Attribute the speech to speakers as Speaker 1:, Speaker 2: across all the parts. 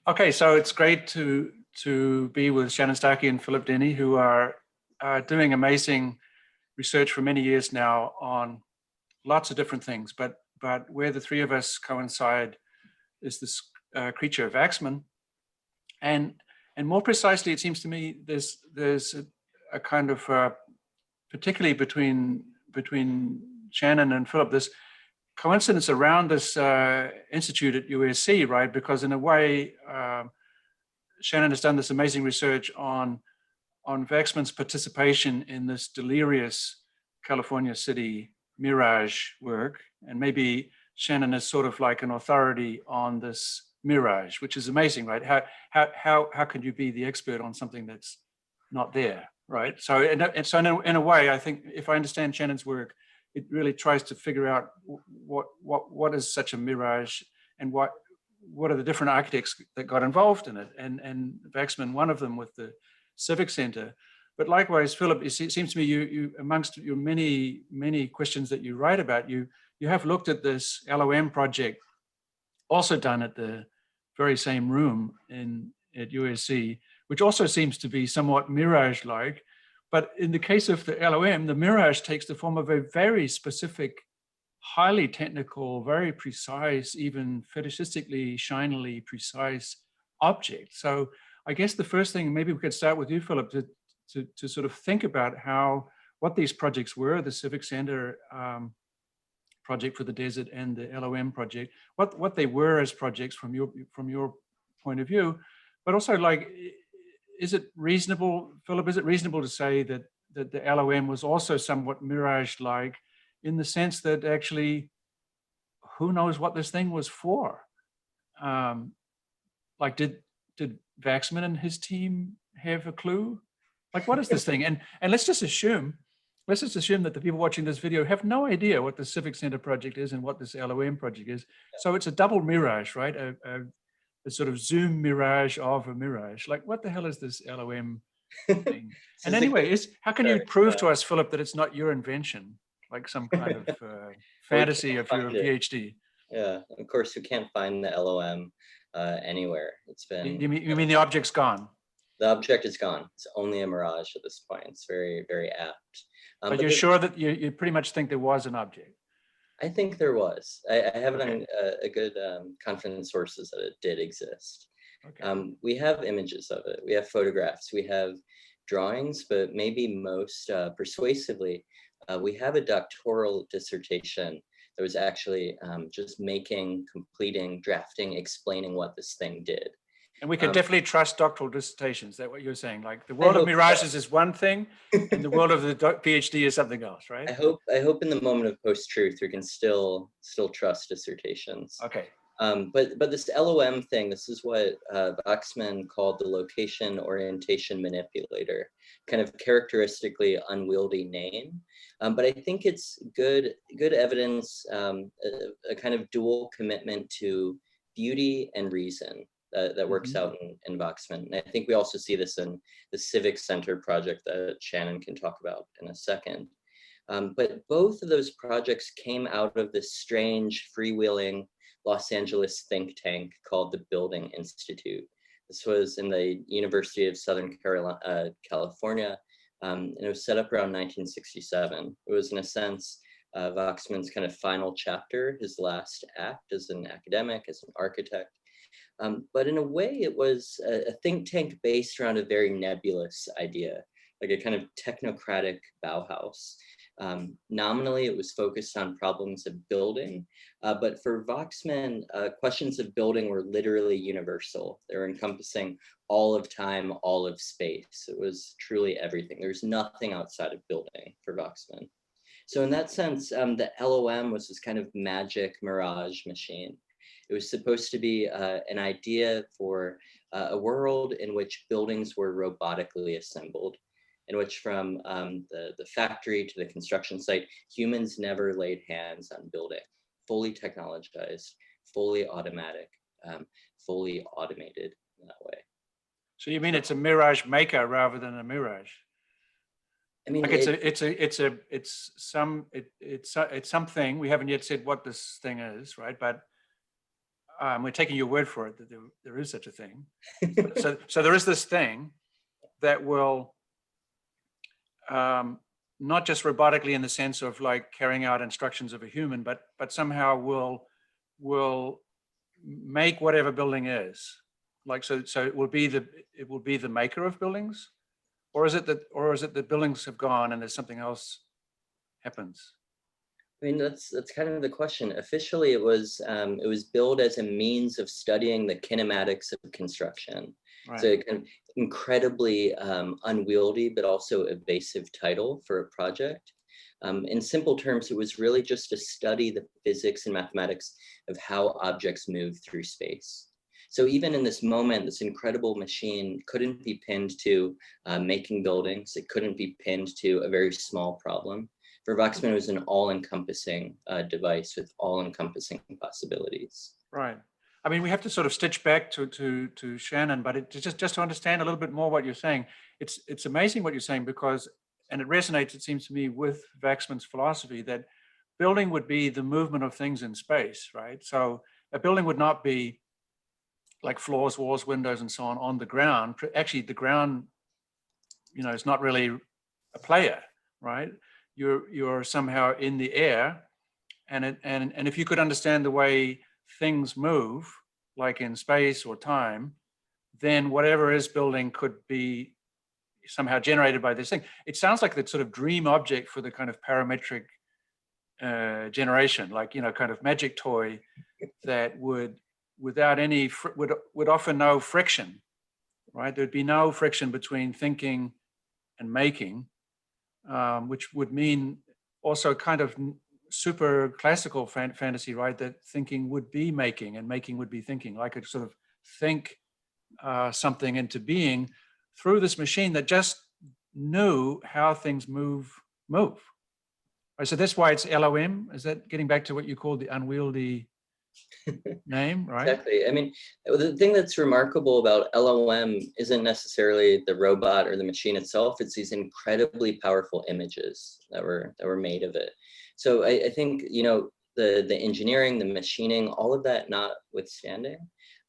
Speaker 1: Okay, so it's great to be with Shannon, Starkey, and Phillip Denny, who are doing amazing research for many years now on lots of different things. But where the three of us coincide is this creature, Wachsmann, and more precisely, it seems to me there's a kind of particularly between Shannon and Phillip, this coincidence around this institute at USC, right? Because in a way, Shannon has done this amazing research on Wachsmann's participation in this delirious California City mirage work, and maybe Shannon is sort of like an authority on this mirage, which is amazing, right? How can you be the expert on something that's not there, right? So in a way, I think if I understand Shannon's work, it really tries to figure out what is such a mirage, and what are the different architects that got involved in it, and Wachsmann, one of them with the Civic Center. But likewise, Phillip, it seems to me you amongst your many questions that you write about, you have looked at this LOM project, also done at the very same room at USC, which also seems to be somewhat mirage-like. But in the case of the LOM, the mirage takes the form of a very specific, highly technical, very precise, even fetishistically, shinily precise object. So I guess the first thing, maybe we could start with you, Phillip, to sort of think about what these projects were, the Civic Center project for the desert and the LOM project, what they were as projects from your point of view, but also, like, is it reasonable, Phillip, is it reasonable to say that the LOM was also somewhat mirage-like, in the sense that actually, who knows what this thing was for? Like, did Wachsmann and his team have a clue? Like, what is this thing? And let's just assume that the people watching this video have no idea what the Civic Center project is and what this LOM project is. So it's a double mirage, right? A sort of zoom mirage of a mirage. Like, what the hell is this LOM thing? And anyway, how can you prove to us, Phillip, that it's not your invention, like some kind of fantasy of your PhD?
Speaker 2: Yeah, of course, you can't find the LOM anywhere. It's been.
Speaker 1: You mean the object's gone?
Speaker 2: The object is gone. It's only a mirage at this point. It's very, very apt.
Speaker 1: But you're sure that you pretty much think there was an object?
Speaker 2: I think there was. I have it on a good confident sources that it did exist. Okay. We have images of it. We have photographs. We have drawings, but maybe most persuasively, we have a doctoral dissertation that was actually just completing, drafting, explaining what this thing did.
Speaker 1: And we can definitely trust doctoral dissertations. Is that what you're saying? Like, the world of mirages is one thing, and the world of the PhD is something else, right?
Speaker 2: I hope in the moment of post-truth we can still trust dissertations.
Speaker 1: Okay.
Speaker 2: But this LOM thing, this is what Wachsmann called the location orientation manipulator, kind of characteristically unwieldy name. But I think it's good evidence, a kind of dual commitment to beauty and reason that works out in Wachsmann. And I think we also see this in the Civic Center project that Shannon can talk about in a second. But both of those projects came out of this strange freewheeling Los Angeles think tank called the Building Institute. This was in the University of Southern California, and it was set up around 1967. It was, in a sense, Wachsmann's kind of final chapter, his last act as an academic, as an architect. But in a way, it was a think tank based around a very nebulous idea, like a kind of technocratic Bauhaus. Nominally, it was focused on problems of building, but for Wachsmann, questions of building were literally universal. They were encompassing all of time, all of space. It was truly everything. There's nothing outside of building for Wachsmann. So in that sense, the LOM was this kind of magic mirage machine. It was supposed to be an idea for a world in which buildings were robotically assembled, in which from the factory to the construction site, humans never laid hands on building, fully technologized, fully automatic, fully automated in that way.
Speaker 1: So you mean it's a mirage maker rather than a mirage? I mean, like it's something. We haven't yet said what this thing is, right? But we're taking your word for it that there is such a thing. So there is this thing that will not just robotically in the sense of like carrying out instructions of a human, but somehow will make whatever building is. Like so it will be the maker of buildings, or is it that buildings have gone and there's something else happens?
Speaker 2: I mean, that's kind of the question. Officially, it was billed as a means of studying the kinematics of construction.
Speaker 1: Right.
Speaker 2: So kind of incredibly unwieldy, but also evasive title for a project. In simple terms, it was really just to study the physics and mathematics of how objects move through space. So even in this moment, this incredible machine couldn't be pinned to making buildings. It couldn't be pinned to a very small problem. For Wachsmann, it was an all-encompassing device with all-encompassing possibilities.
Speaker 1: Right. I mean, we have to sort of stitch back to Shannon, but just to understand a little bit more what you're saying, it's amazing what you're saying because, and it resonates, it seems to me, with Wachsmann's philosophy that building would be the movement of things in space, right? So a building would not be like floors, walls, windows, and so on the ground. Actually, the ground, is not really a player, right? You're somehow in the air, and if you could understand the way things move, like in space or time, then whatever is building could be somehow generated by this thing. It sounds like the sort of dream object for the kind of parametric generation, like kind of magic toy that would, without any would offer no friction, right? There'd be no friction between thinking and making. Which would mean also kind of super classical fantasy, right? That thinking would be making and making would be thinking. I could sort of think something into being through this machine that just knew how things move. Right, so that's why it's LOM. Is that getting back to what you called the unwieldy name, right?
Speaker 2: Exactly. I mean, the thing that's remarkable about LOM isn't necessarily the robot or the machine itself. It's these incredibly powerful images that were made of it. So I think the engineering, the machining, all of that notwithstanding,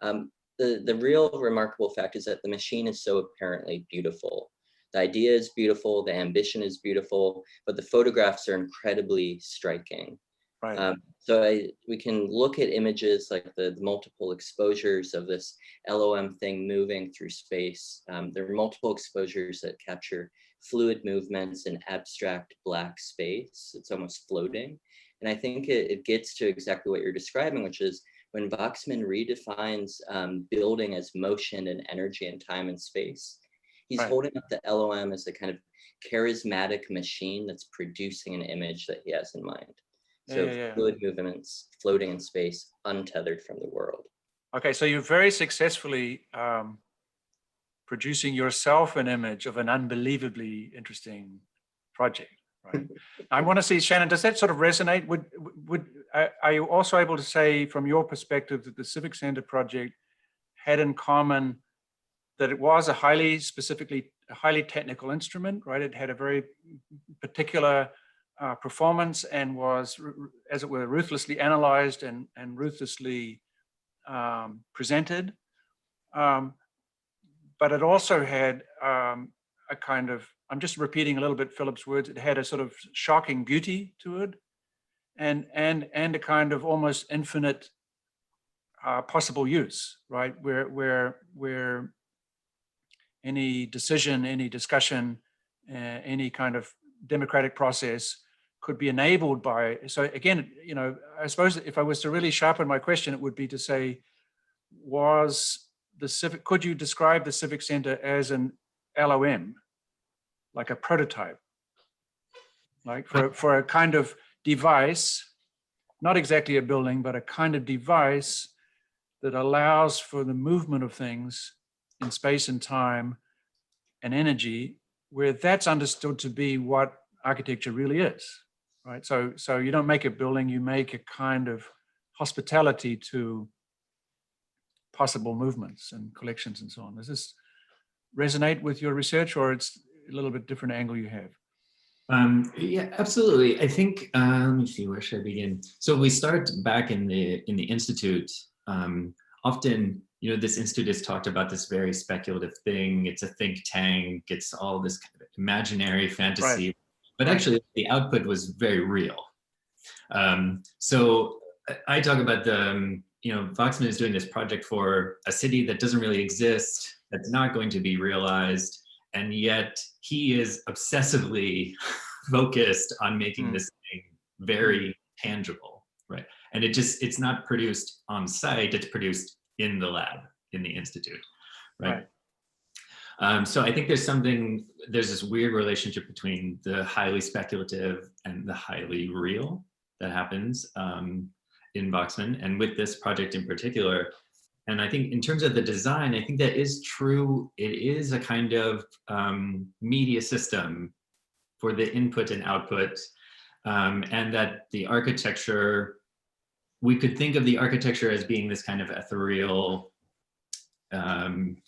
Speaker 2: the real remarkable fact is that the machine is so apparently beautiful. The idea is beautiful, the ambition is beautiful, but the photographs are incredibly striking.
Speaker 1: Right.
Speaker 2: So we can look at images like the multiple exposures of this LOM thing moving through space. There are multiple exposures that capture fluid movements in abstract black space. It's almost floating. And I think it gets to exactly what you're describing, which is when Wachsmann redefines building as motion and energy and time and space, he's
Speaker 1: Right.
Speaker 2: holding up the LOM as a kind of charismatic machine that's producing an image that he has in mind. So fluid movements floating in space, untethered from the world. Okay,
Speaker 1: so you're very successfully producing yourself an image of an unbelievably interesting project, right? I want to see, Shannon, does that sort of resonate? Are you also able to say from your perspective that the Civic Center project had in common that it was a highly technical instrument, right? It had a very particular performance and was, as it were, ruthlessly analyzed and ruthlessly presented. But it also had a kind of, I'm just repeating a little bit Philip's words, it had a sort of shocking beauty to it and a kind of almost infinite possible use, right? Where any decision, any discussion, any kind of democratic process could be enabled by. So again, I suppose if I was to really sharpen my question, it would be to say, could you describe the Civic Center as an LOM, like a prototype, like for a kind of device, not exactly a building, but a kind of device that allows for the movement of things in space and time and energy, where that's understood to be what architecture really is, right? So you don't make a building, you make a kind of hospitality to possible movements and collections and so on. Does this resonate with your research, or it's a little bit different angle you have?
Speaker 3: Yeah, absolutely. I think, let me see, where should I begin? So we start back in the Institute often, you know, this institute has talked about this very speculative thing. It's a think tank. It's all this kind of imaginary fantasy,
Speaker 1: Right.
Speaker 3: but
Speaker 1: Right.
Speaker 3: actually the output was very real. So I talk about the, you know, Wachsmann is doing this project for a city that doesn't really exist, that's not going to be realized, and yet he is obsessively focused on making this thing very tangible, right? And it's not produced on site, it's produced in the lab, in the institute, right? So I think there's this weird relationship between the highly speculative and the highly real that happens in Wachsmann, and with this project in particular. And I think in terms of the design, I think that is true. It is a kind of media system for the input and output, and that the architecture, we could think of the architecture as being this kind of ethereal,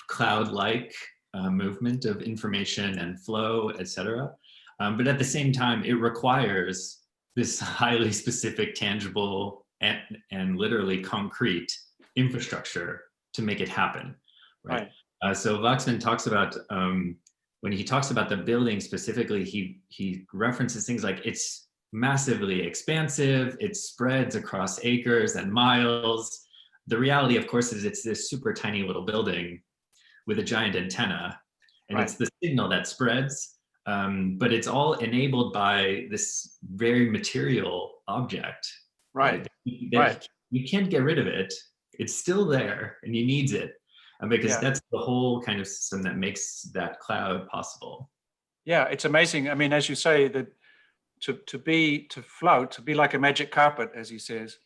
Speaker 3: cloud-like movement of information and flow, etc. But at the same time, it requires this highly specific, tangible, and literally concrete infrastructure to make it happen, right? So Wachsmann talks about, when he talks about the building specifically, he references things like it's massively expansive, it spreads across acres and miles. The reality, of course, is it's this super tiny little building with a giant antenna, and it's the signal that spreads, but it's all enabled by this very material object. That you can't get rid of it. It's still there, and you need it, because that's the whole kind of system that makes that cloud possible.
Speaker 1: Yeah, it's amazing. I mean, as you say, that to float, to be like a magic carpet, as he says,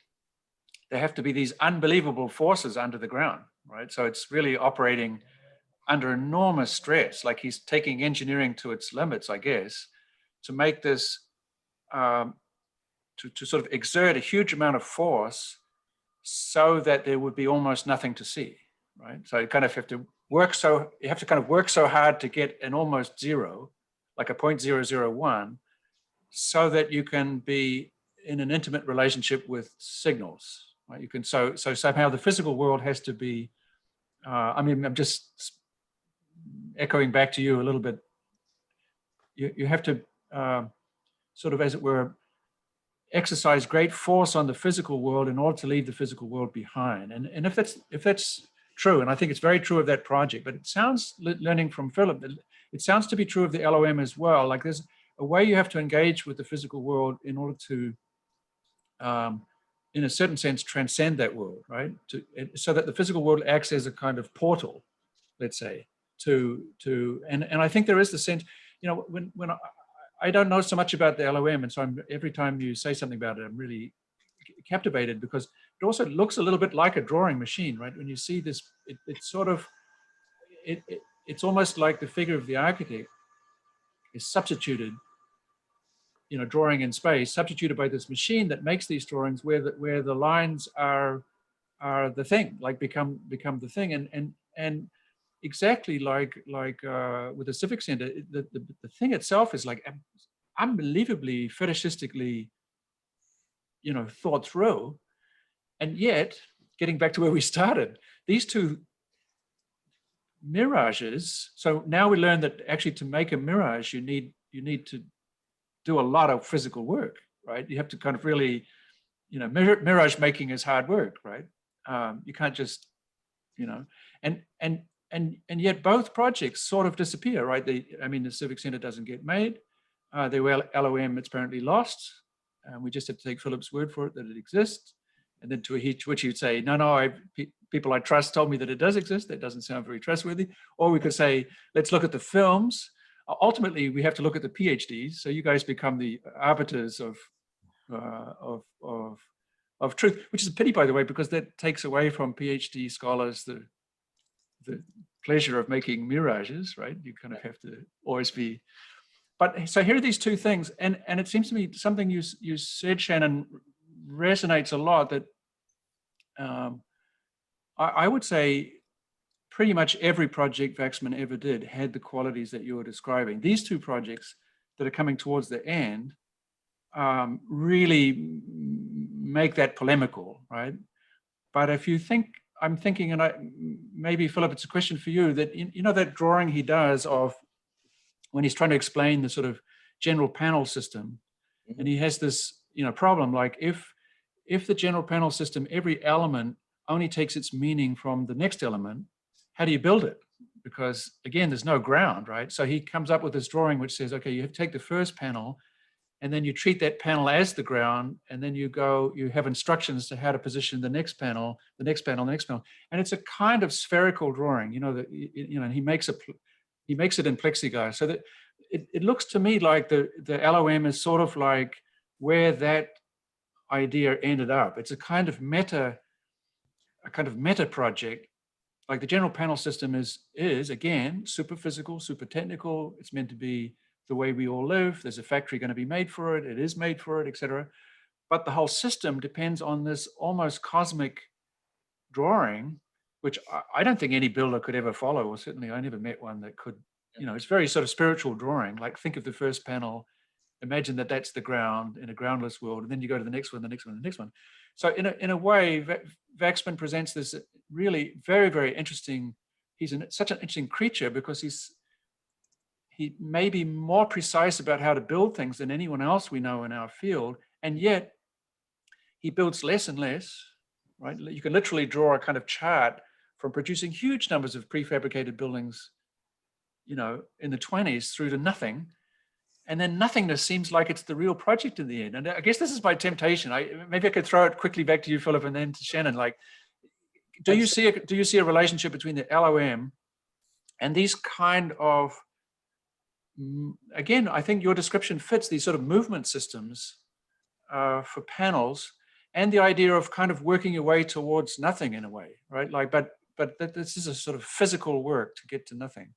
Speaker 1: there have to be these unbelievable forces under the ground, right? So it's really operating under enormous stress. Like he's taking engineering to its limits, I guess, to make this, to sort of exert a huge amount of force so that there would be almost nothing to see, right? So you kind of have to work so hard to get an almost zero, like a 0.001, so that you can be in an intimate relationship with signals, right? You can, so somehow the physical world has to be, I mean, I'm just echoing back to you a little bit. You have to sort of, as it were, exercise great force on the physical world in order to leave the physical world behind. And if that's true, and I think it's very true of that project, but it sounds, learning from Phillip, it sounds to be true of the LOM as well. Like there's a way you have to engage with the physical world in order to, in a certain sense, transcend that world, right? So that the physical world acts as a kind of portal, let's say, and I think there is the sense, you know, when I don't know so much about the LOM, and so every time you say something about it, I'm really captivated, because it also looks a little bit like a drawing machine, right? When you see this, it's sort of, it's almost like the figure of the architect is substituted, you know, drawing in space, substituted by this machine that makes these drawings where the lines are the thing, like become the thing, and exactly like with the Civic Center, the thing itself is like unbelievably fetishistically, you know, thought through. And yet, getting back to where we started, these two mirages. So now we learn that actually to make a mirage, you need to do a lot of physical work, right? You have to kind of really, you know, mirage making is hard work, right? You can't just, you know, and yet both projects sort of disappear, right? I mean, the Civic Center doesn't get made. The LOM, it's apparently lost. We just have to take Philip's word for it that it exists. And then to which he'd say, no, people I trust told me that it does exist. That doesn't sound very trustworthy. Or we could say, let's look at the films. Ultimately, we have to look at the PhDs. So you guys become the arbiters of truth, which is a pity, by the way, because that takes away from PhD scholars the pleasure of making mirages, right? You kind of have to always be. But so here are these two things, and it seems to me something you said, Shannon, resonates a lot. That I would say pretty much every project Wachsmann ever did had the qualities that you were describing. These two projects that are coming towards the end really make that polemical, right? But if you think, I'm thinking, and maybe Philip, it's a question for you, that you know that drawing he does of when he's trying to explain the sort of general panel system, and he has this problem, like if the general panel system, every element only takes its meaning from the next element, how do you build it? Because again, there's no ground, right? So he comes up with this drawing which says, okay, you have to take the first panel, and then you treat that panel as the ground, and then you have instructions to how to position the next panel, the next panel, the next panel. And it's a kind of spherical drawing, and he makes it in plexiglass. So that it looks to me like the LOM is sort of like where that idea ended up. It's a kind of meta project. Like the general panel system is again super physical, super technical. It's meant to be the way we all live. There's a factory going to be made for it. It is made for it, etc. But the whole system depends on this almost cosmic drawing, which I don't think any builder could ever follow, or certainly I never met one that could. It's very sort of spiritual drawing. Like think of the first panel, imagine that that's the ground in a groundless world, and then you go to the next one, the next one, the next one. So in a way, Wachsmann presents this really very, very interesting. He's such an interesting creature because he may be more precise about how to build things than anyone else we know in our field, and yet he builds less and less. Right? You can literally draw a kind of chart from producing huge numbers of prefabricated buildings, in the 20s through to nothing. And then nothingness seems like it's the real project in the end. And I guess this is my temptation. Maybe I could throw it quickly back to you, Philip, and then to Shannon. Like, do you see a relationship between the LOM and these kind of, again, I think your description fits these sort of movement systems for panels, and the idea of kind of working your way towards nothing in a way, right? Like, but this is a sort of physical work to get to nothing.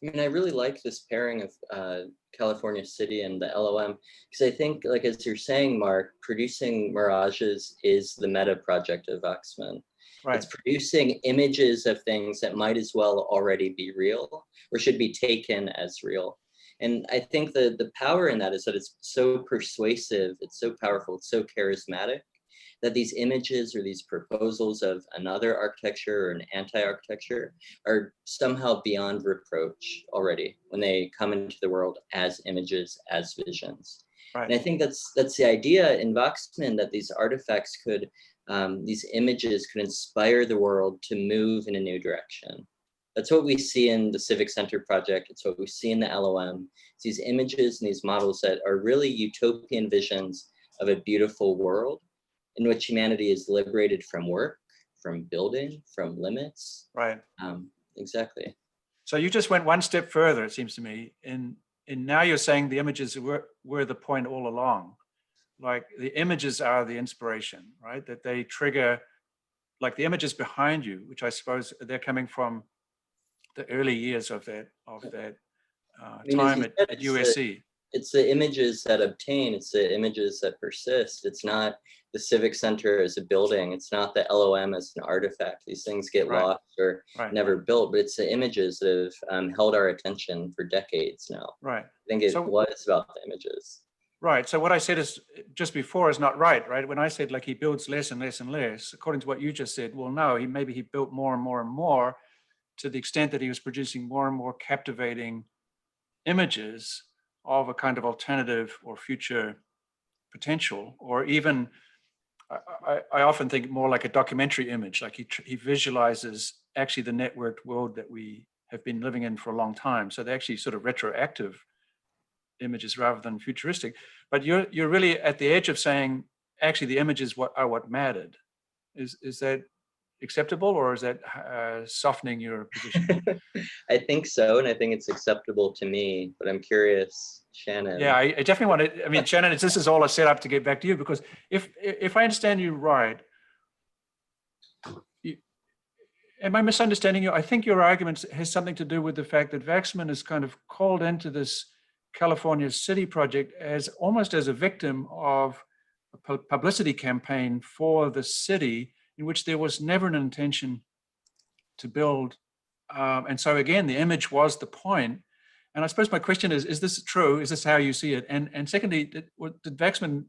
Speaker 2: I mean, I really like this pairing of California City and the LOM, because I think, like, as you're saying, Mark, producing mirages is the meta project of Wachsmann. Right. It's producing images of things that might as well already be real or should be taken as real. And I think the power in that is that it's so persuasive, it's so powerful, it's so charismatic, that these images or these proposals of another architecture or an anti-architecture are somehow beyond reproach already when they come into the world as images, as visions. Right. And I think that's the idea in Wachsmann, that these artifacts could, these images could inspire the world to move in a new direction. That's what we see in the Civic Center project. It's what we see in the LOM. It's these images and these models that are really utopian visions of a beautiful world in which humanity is liberated from work, from building, from limits. Right. Exactly.
Speaker 1: So you just went one step further, it seems to me. And now you're saying the images were the point all along. Like the images are the inspiration, right? That they trigger, like the images behind you, which I suppose they're coming from the early years of that time at USC.
Speaker 2: It's the images that obtain, it's the images that persist. It's not the Civic Center as a building. It's not the LOM as an artifact. These things get lost or never built, but it's the images that have held our attention for decades now.
Speaker 1: Right.
Speaker 2: I think it was about the images.
Speaker 1: Right. So what I said is just before is not right, right? When I said like he builds less and less and less, according to what you just said, well, no, maybe he built more and more and more to the extent that he was producing more and more captivating images of a kind of alternative or future potential, or even I often think more like a documentary image, like he visualizes actually the networked world that we have been living in for a long time. So they're actually sort of retroactive images rather than futuristic. But you're really at the edge of saying actually the images are what mattered. Is that acceptable, or is that softening your position?
Speaker 2: I think so, and I think it's acceptable to me, but I'm curious, Shannon.
Speaker 1: Yeah, I definitely want to, I mean, Shannon, this is all a setup to get back to you, because if I understand you right, am I misunderstanding you? I think your argument has something to do with the fact that Wachsmann is kind of called into this California City project as almost as a victim of a publicity campaign for the city, in which there was never an intention to build. And so again, the image was the point. And I suppose my question is this true? Is this how you see it? And secondly, did Wachsmann,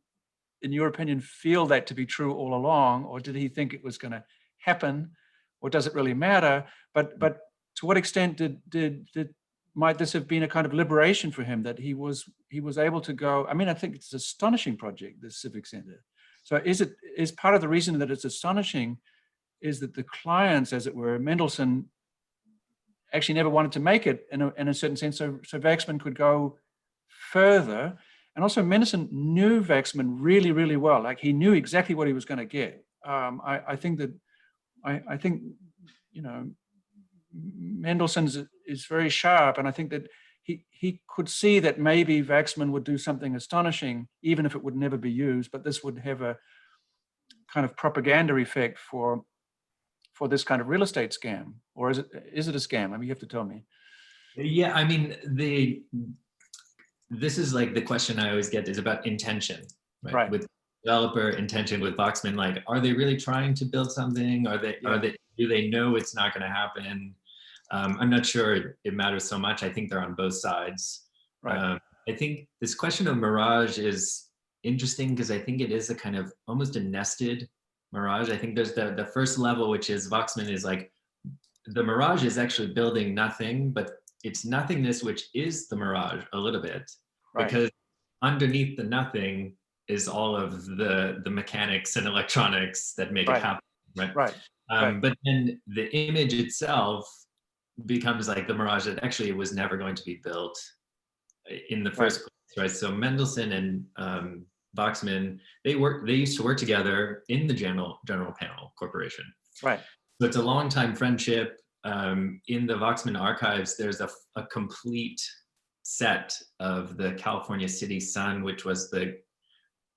Speaker 1: in your opinion, feel that to be true all along, or did he think it was going to happen, or does it really matter? But to what extent might this have been a kind of liberation for him, that he was able to go? I mean, I think it's an astonishing project, this Civic Center. So is part of the reason that it's astonishing is that the clients, as it were, Mendelssohn, actually never wanted to make it in a certain sense, so Wachsmann could go further. And also Mendelssohn knew Wachsmann really, really well. Like, he knew exactly what he was going to get. I think you know, Mendelssohn is very sharp, and I think that he could see that maybe Wachsmann would do something astonishing, even if it would never be used, but this would have a kind of propaganda effect for this kind of real estate scam. Or is it a scam? I mean, you have to tell me.
Speaker 3: Yeah, I mean, this is like the question I always get is about intention, right? With developer intention, with Wachsmann, like, are they really trying to build something? Do they know it's not going to happen? I'm not sure it matters so much. I think they're on both sides. Right. I think this question of mirage is interesting because I think it is a kind of almost a nested mirage. I think there's the first level, which is Wachsmann is like, the mirage is actually building nothing, but it's nothingness, which is the mirage a little bit, because underneath the nothing is all of the mechanics and electronics that make it happen, right? But then the image itself becomes like the mirage that actually it was never going to be built in the first place, right? So Mendelssohn and Wachsmann, they used to work together in the General Panel Corporation. Right. So it's a long time friendship. In the Wachsmann archives, there's a complete set of the California City Sun, which was the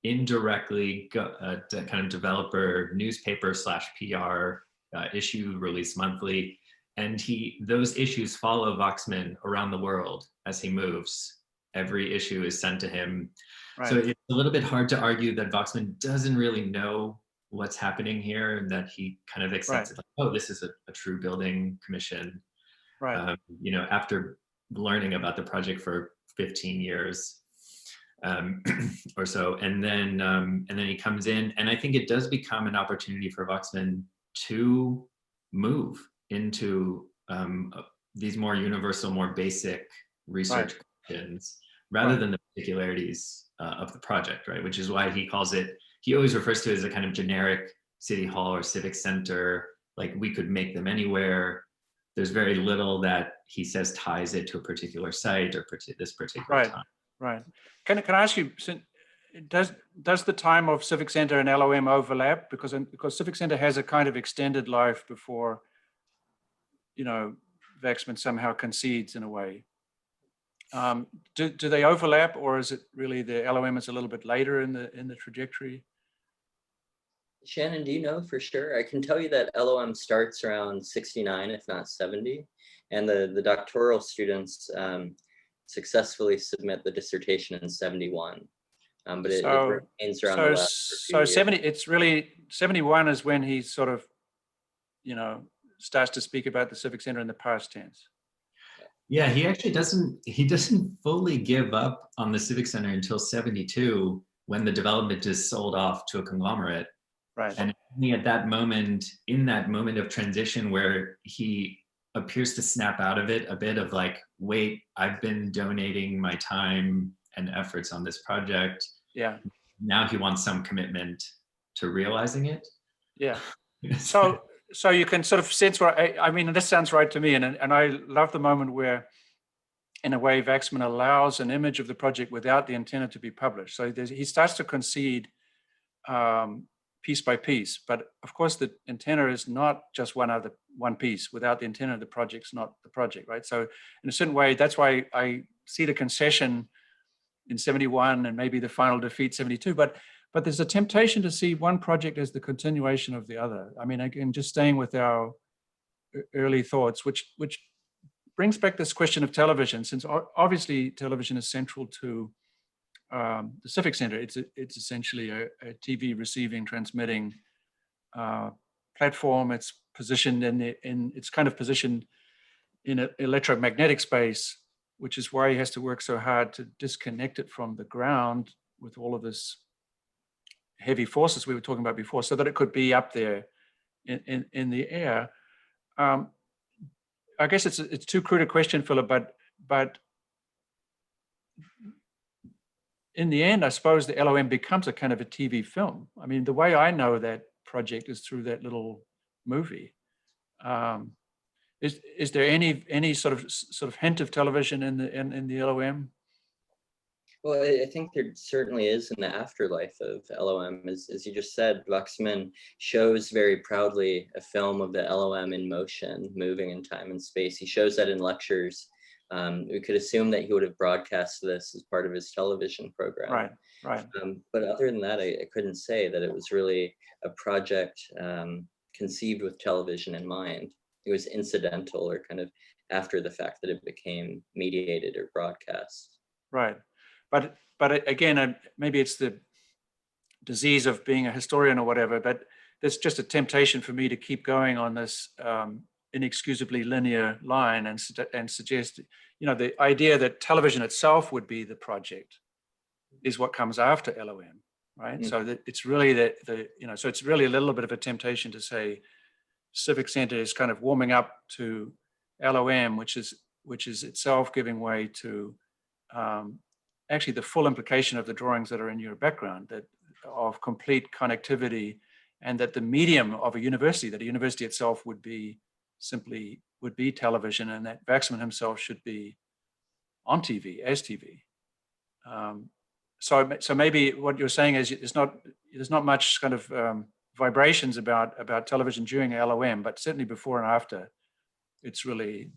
Speaker 3: indirectly kind of developer newspaper / PR issue released monthly. And those issues follow Wachsmann around the world as he moves. Every issue is sent to him. Right. So it's a little bit hard to argue that Wachsmann doesn't really know what's happening here, and that he kind of accepts it, like, oh, this is a true building commission. Right. You know, after learning about the project for 15 years or so, and then he comes in, and I think it does become an opportunity for Wachsmann to move into these more universal, more basic research questions, rather than the particularities of the project, right? Which is why he calls it, he always refers to it as a kind of generic city hall or civic center, like we could make them anywhere. There's very little that he says ties it to a particular site or this particular time.
Speaker 1: Right. Can I ask you, does the time of Civic Center and LOM overlap? Because Civic Center has a kind of extended life before, you know, Wachsmann somehow concedes in a way. Do they overlap, or is it really the LOM is a little bit later in the trajectory?
Speaker 2: Shannon, do you know for sure? I can tell you that LOM starts around 69, if not 70, and the doctoral students successfully submit the dissertation in 71. But it remains around the last.
Speaker 1: So 70, it's really 71 is when he sort of, you know, starts to speak about the Civic Center in the past tense.
Speaker 3: Yeah, he actually doesn't fully give up on the Civic Center until 72, when the development is sold off to a conglomerate. Right. And only at that moment, in that moment of transition where he appears to snap out of it a bit of like, wait, I've been donating my time and efforts on this project. Yeah. Now he wants some commitment to realizing it.
Speaker 1: Yeah. So you can sort of sense where, I mean, this sounds right to me. And I love the moment where, in a way, Wachsmann allows an image of the project without the antenna to be published. So he starts to concede piece by piece. But of course, the antenna is not just one piece. Without the antenna, the project's not the project, right? So in a certain way, that's why I see the concession in 71 and maybe the final defeat 72. But there's a temptation to see one project as the continuation of the other. I mean, again, just staying with our early thoughts, which brings back this question of television, since obviously television is central to the Civic Center. It's essentially a TV receiving, transmitting platform. It's positioned it's kind of positioned in an electromagnetic space, which is why he has to work so hard to disconnect it from the ground with all of this heavy forces we were talking about before, so that it could be up there in the air. I guess it's too crude a question, Philip, but in the end, I suppose the LOM becomes a kind of a TV film. I mean, the way I know that project is through that little movie. Is there any sort of hint of television in the LOM?
Speaker 2: Well, I think there certainly is in the afterlife of LOM. As you just said, Wachsmann shows very proudly a film of the LOM in motion, moving in time and space. He shows that in lectures. We could assume that he would have broadcast this as part of his television program.
Speaker 1: Right.
Speaker 2: But other than that, I couldn't say that it was really a project conceived with television in mind. It was incidental, or kind of after the fact, that it became mediated or broadcast.
Speaker 1: Right. But again, maybe it's the disease of being a historian or whatever, but there's just a temptation for me to keep going on this inexcusably linear line and suggest, the idea that television itself would be the project is what comes after LOM, right? So that it's really so it's really a little bit of a temptation to say Civic Center is kind of warming up to LOM, which is itself giving way to actually the full implication of the drawings that are in your background, that of complete connectivity, and that the medium of a university itself would be television, and that Wachsmann himself should be on TV as TV. So maybe what you're saying is there's not much kind of vibrations about television during LOM, but certainly before and after, it's really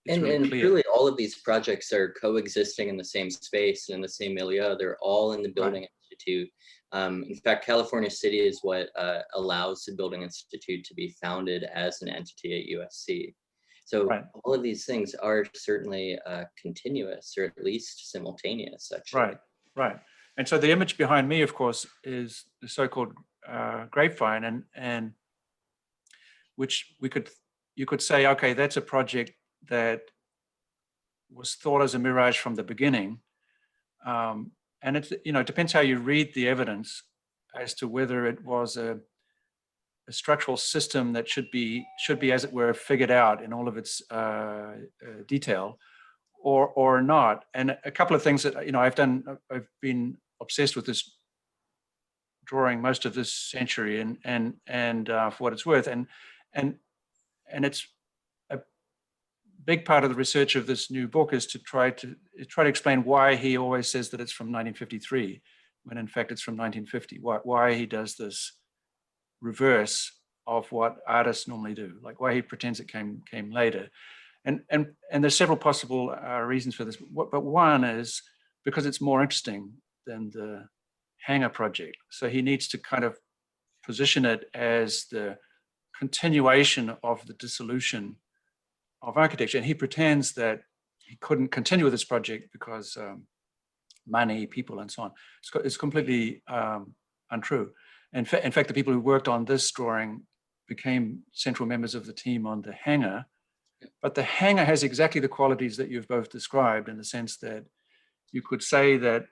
Speaker 1: clear.
Speaker 2: Really all of these projects are coexisting in the same space and in the same milieu. They're all in the Building Institute. In fact, California City is what allows the Building Institute to be founded as an entity at USC. So all of these things are certainly continuous, or at least simultaneous, actually.
Speaker 1: Right. And so the image behind me, of course, is the so-called grapevine, and which you could say, okay, that's a project that was thought as a mirage from the beginning. And it depends how you read the evidence as to whether it was a structural system that should be, as it were, figured out in all of its detail, or not. And a couple of things that I've been obsessed with this drawing most of this century, and for what it's worth, and it's a big part of the research of this new book is to try to explain why he always says that it's from 1953 when in fact it's from 1950. Why he does this reverse of what artists normally do, like why he pretends it came later, and there's several possible reasons for this. But one is because it's more interesting than the Hangar project, so he needs to kind of position it as the continuation of the dissolution of architecture, and he pretends that he couldn't continue with this project because money, people, and so on. It's completely untrue. In fact, the people who worked on this drawing became central members of the team on the Hangar. But the Hangar has exactly the qualities that you've both described, in the sense that you could say that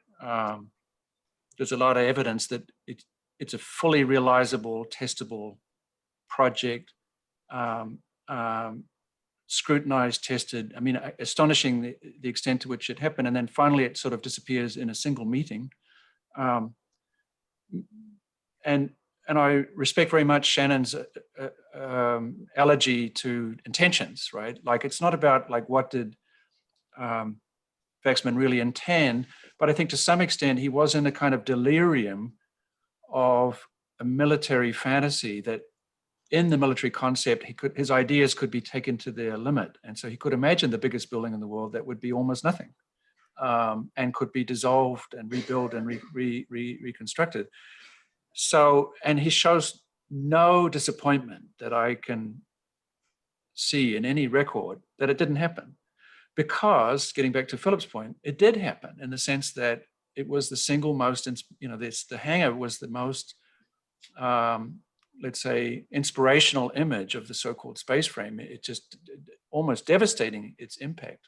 Speaker 1: there's a lot of evidence that it's a fully realizable, testable project, scrutinized, tested. I mean, astonishing the extent to which it happened. And then finally, it sort of disappears in a single meeting. And I respect very much Shannon's elegy to intentions, right? Like, it's not about like what did Wachsmann really intend, but I think to some extent he was in a kind of delirium of a military fantasy, that in the military concept, his ideas could be taken to their limit. And so he could imagine the biggest building in the world that would be almost nothing, and could be dissolved and rebuilt and reconstructed. So, and he shows no disappointment that I can see in any record that it didn't happen. Because, getting back to Philip's point, it did happen, in the sense that it was the single most, the Hangar was the most, let's say, inspirational image of the so-called space frame. It just almost devastating, its impact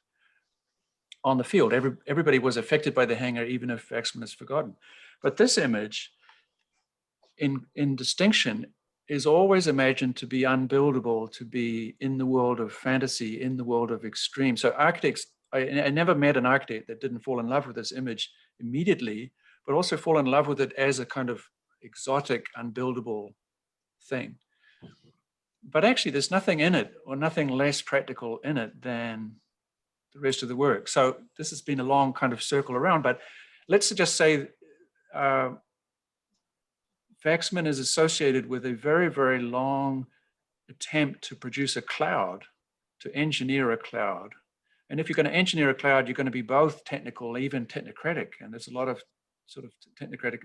Speaker 1: on the field. Everybody was affected by the Hangar, even if Wachsmann is forgotten. But this image in distinction is always imagined to be unbuildable, to be in the world of fantasy, in the world of extreme. So architects, I never met an architect that didn't fall in love with this image immediately, but also fall in love with it as a kind of exotic, unbuildable thing. But actually there's nothing in it, or nothing less practical in it than the rest of the work. So this has been a long kind of circle around, but let's just say Wachsmann is associated with a very, very long attempt to produce a cloud, to engineer a cloud. And if you're going to engineer a cloud, you're going to be both technical, even technocratic. And there's a lot of sort of technocratic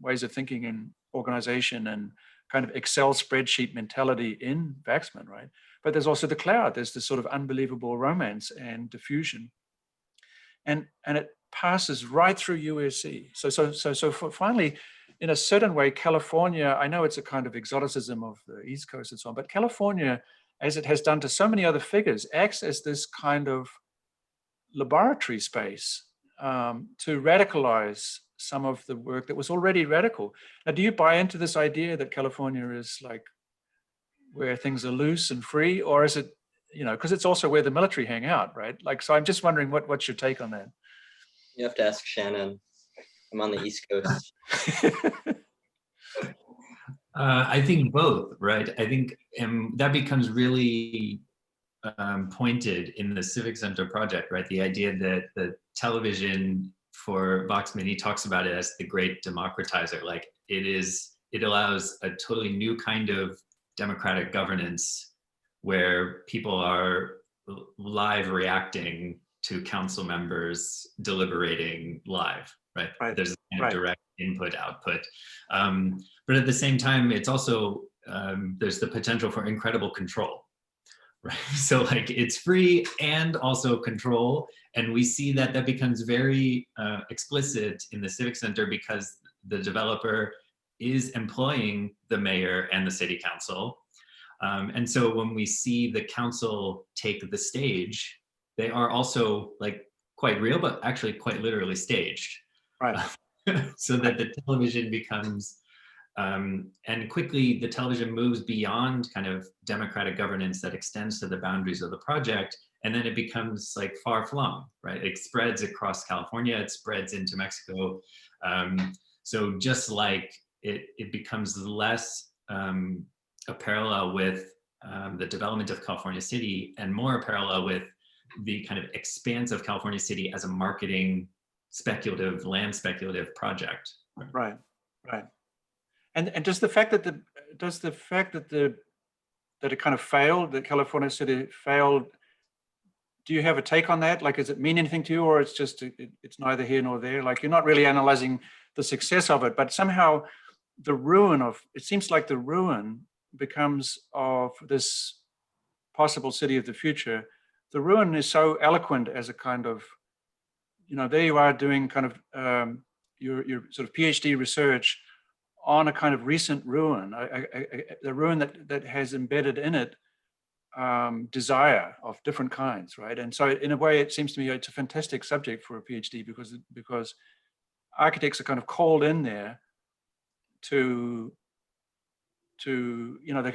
Speaker 1: ways of thinking in organization and kind of Excel spreadsheet mentality in Wachsmann, right? But there's also the cloud. There's this sort of unbelievable romance and diffusion. And it passes right through USC. So finally, in a certain way, California, I know it's a kind of exoticism of the East Coast and so on, but California, as it has done to so many other figures, acts as this kind of laboratory space to radicalize some of the work that was already radical. Now, do you buy into this idea that California is like where things are loose and free, or is it, you know, because it's also where the military hang out, right? Like, so I'm just wondering what's your take on that?
Speaker 2: You have to ask Shannon. I'm on the East Coast.
Speaker 3: I think both, right? I think that becomes really pointed in the Civic Center project, right? The idea that the television for Wachsmann, he talks about it as the great democratizer. Like it allows a totally new kind of democratic governance where people are live reacting to council members deliberating live, right? There's a kind of direct input output. But at the same time, it's also, there's the potential for incredible control, right? So like it's free and also control. And we see that that becomes very explicit in the Civic Center because the developer is employing the mayor and the city council. And so when we see the council take the stage, they are also like quite real, but actually quite literally staged.
Speaker 1: Right.
Speaker 3: So that the television becomes, and quickly the television moves beyond kind of democratic governance that extends to the boundaries of the project. And then it becomes like far flung, right? It spreads across California, it spreads into Mexico. So just like it becomes less a parallel with the development of California City and more a parallel with the kind of expanse of California City as a marketing speculative, land speculative project.
Speaker 1: Right. And does the fact that that it kind of failed, that California City failed, do you have a take on that? Like, does it mean anything to you, or it's just it's neither here nor there? Like, you're not really analyzing the success of it, but somehow the ruin of, it seems like the ruin becomes of this possible city of the future. The ruin is so eloquent as a kind of, you know, there you are doing kind of your sort of PhD research on a kind of recent ruin, the ruin that has embedded in it desire of different kinds, right? And so in a way, it seems to me it's a fantastic subject for a PhD because architects are kind of called in there to you know,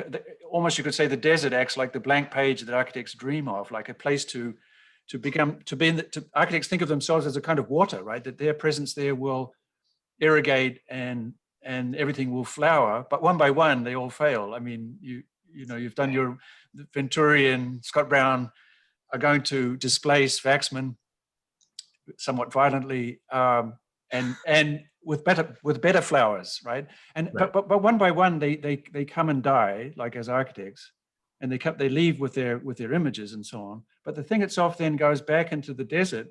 Speaker 1: almost you could say the desert acts like the blank page that architects dream of, like a place to architects think of themselves as a kind of water, right? That their presence there will irrigate and everything will flower, but one by one they all fail. I mean, you know, you've done your Venturi and Scott Brown are going to displace Wachsmann somewhat violently, and with better flowers, right? And right. But one by one they come and die, like as architects, and they leave with their images and so on. But the thing itself then goes back into the desert,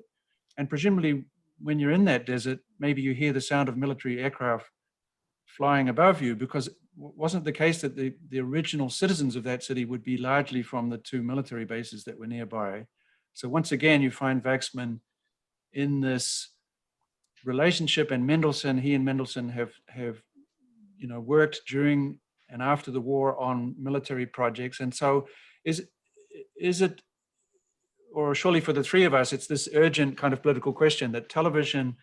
Speaker 1: and presumably when you're in that desert, maybe you hear the sound of military aircraft flying above you, because it wasn't the case that the original citizens of that city would be largely from the two military bases that were nearby. So once again, you find Wachsmann in this relationship, and he and Mendelssohn have you know, worked during and after the war on military projects. And so is it, or surely for the three of us, it's this urgent kind of political question that television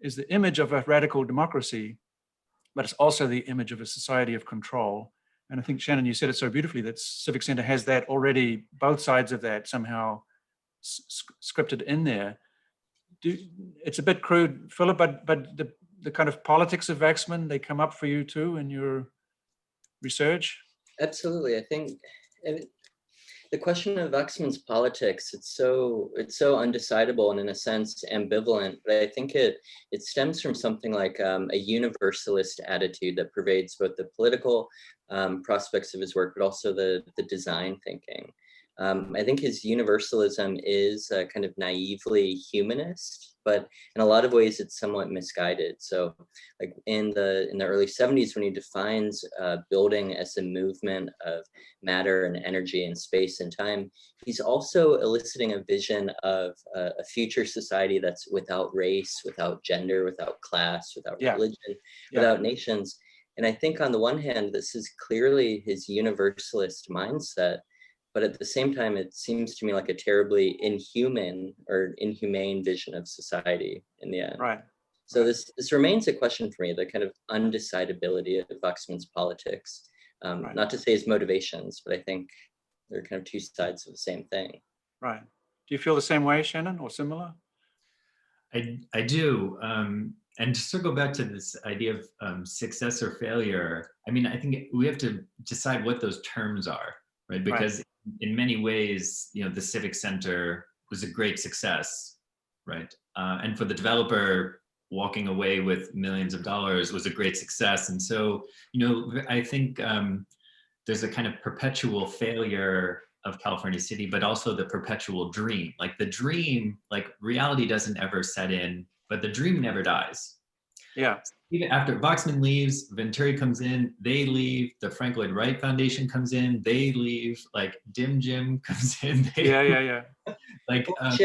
Speaker 1: is the image of a radical democracy, but it's also the image of a society of control. And I think, Shannon, you said it so beautifully that Civic Center has that already, both sides of that somehow scripted in there. It's a bit crude, Philip, but the kind of politics of Wachsmann, they come up for you too in your research?
Speaker 2: Absolutely. I think the question of Wachsmann's politics, it's so undecidable and in a sense ambivalent, but I think it stems from something like a universalist attitude that pervades both the political prospects of his work, but also the design thinking. I think his universalism is kind of naively humanist, but in a lot of ways it's somewhat misguided. So like in the early 70s, when he defines building as a movement of matter and energy and space and time, he's also eliciting a vision of a future society that's without race, without gender, without class, without religion, without nations. And I think on the one hand, this is clearly his universalist mindset, but at the same time, it seems to me like a terribly inhumane or inhumane vision of society in the end.
Speaker 1: Right.
Speaker 2: So this remains a question for me, the kind of undecidability of Wachsmann's politics. Not to say his motivations, but I think they're kind of two sides of the same thing.
Speaker 1: Right. Do you feel the same way, Shannon, or similar?
Speaker 3: I do. And to circle back to this idea of success or failure, I mean, I think we have to decide what those terms are, right? Because in many ways, you know, the Civic Center was a great success, right? And for the developer, walking away with millions of dollars was a great success. And so, you know, I think there's a kind of perpetual failure of California City, but also the perpetual dream. Like the dream, like reality doesn't ever set in, but the dream never dies.
Speaker 1: Yeah.
Speaker 3: Even after Wachsmann leaves, Venturi comes in, they leave, the Frank Lloyd Wright Foundation comes in, they leave, like Dim Jim comes in.
Speaker 1: Yeah.
Speaker 2: Like, I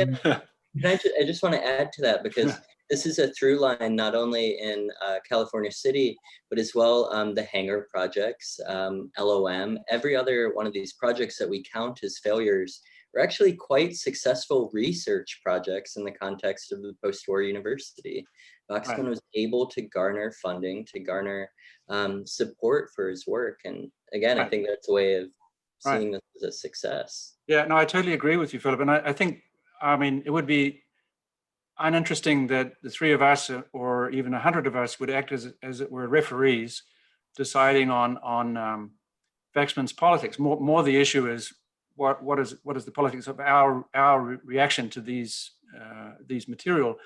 Speaker 2: just want to add to that, because this is a through line not only in California City, but as well the hangar projects, LOM, every other one of these projects that we count as failures were actually quite successful research projects in the context of the post-war university. Wachsmann was able to garner funding, to garner support for his work. And again, I think that's a way of seeing this as a success.
Speaker 1: Yeah, no, I totally agree with you, Philip. And I think, I mean, it would be uninteresting that the three of us, or even 100 of us, would act as it were referees deciding on Wachsmann's politics. More the issue is what is the politics of our reaction to these material.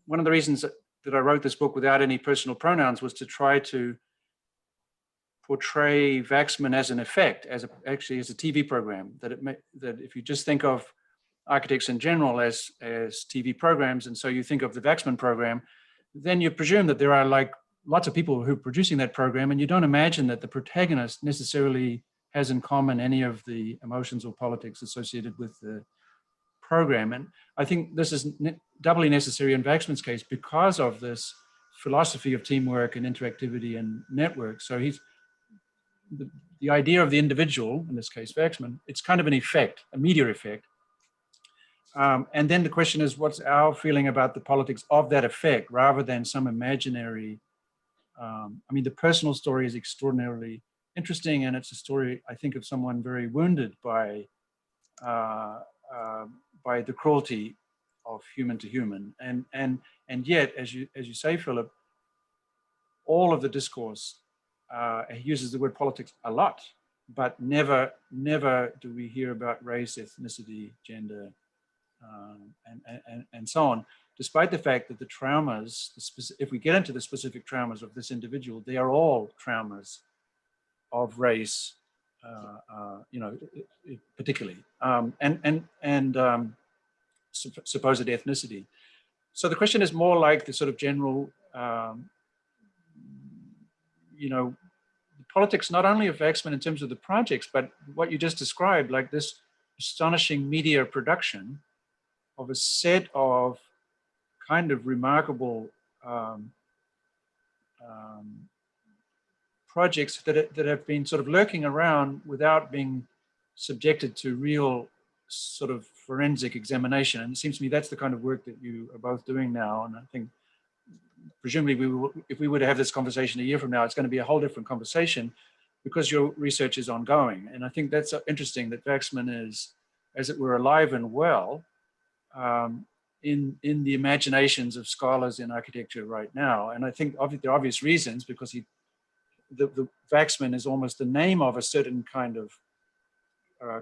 Speaker 1: One of the reasons that I wrote this book without any personal pronouns was to try to portray Wachsmann as an effect, actually as a TV program. That if you just think of architects in general as TV programs, and so you think of the Wachsmann program, then you presume that there are like lots of people who are producing that program, and you don't imagine that the protagonist necessarily has in common any of the emotions or politics associated with the program. And I think this is doubly necessary in Wachsmann's case because of this philosophy of teamwork and interactivity and network. So he's the idea of the individual, in this case Wachsmann, it's kind of an effect, a media effect. And then the question is, what's our feeling about the politics of that effect rather than some imaginary, I mean, the personal story is extraordinarily interesting, and it's a story, I think, of someone very wounded by the cruelty of human to human. And yet, as you say, Philip, all of the discourse uses the word politics a lot, but never do we hear about race, ethnicity, gender, and so on, despite the fact that the traumas, if we get into the specific traumas of this individual, they are all traumas of race, you know, particularly, and supposed ethnicity. So the question is more like the sort of general, you know, the politics not only of Wachsmann in terms of the projects, but what you just described, like this astonishing media production of a set of kind of remarkable projects that have been sort of lurking around without being subjected to real sort of forensic examination. And it seems to me that's the kind of work that you are both doing now. And I think presumably if we were to have this conversation a year from now, it's going to be a whole different conversation because your research is ongoing. And I think that's interesting that Wachsmann is, as it were, alive and well in the imaginations of scholars in architecture right now. And I think there are obvious reasons, because the Wachsmann is almost the name of a certain kind of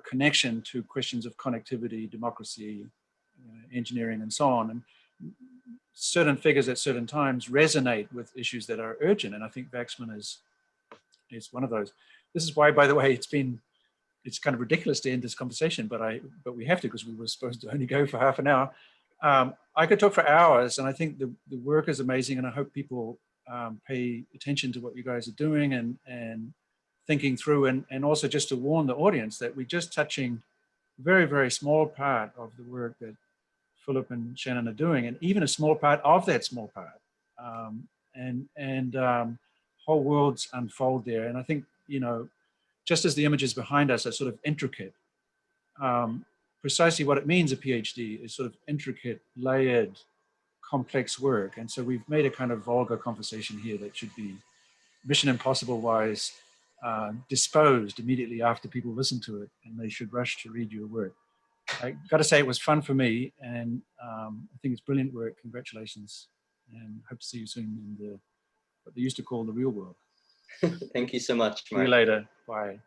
Speaker 1: connection to questions of connectivity, democracy, engineering, and so on. And certain figures at certain times resonate with issues that are urgent. And I think Wachsmann is one of those. This is why, by the way, it's kind of ridiculous to end this conversation, but we have to, because we were supposed to only go for half an hour. I could talk for hours, and I think the work is amazing, and I hope people pay attention to what you guys are doing and thinking through, and also just to warn the audience that we're just touching a very, very small part of the work that Phillip and Shannon are doing, and even a small part of that small part. Whole worlds unfold there. And I think, just as the images behind us are sort of intricate, precisely what it means, a PhD, is sort of intricate, layered, complex work. And so we've made a kind of vulgar conversation here that should be Mission Impossible wise disposed immediately after people listen to it, and they should rush to read your work. I got to say it was fun for me, and I think it's brilliant work. Congratulations, and hope to see you soon in what they used to call the real world.
Speaker 2: Thank you so much, Mark.
Speaker 1: See you later. Bye.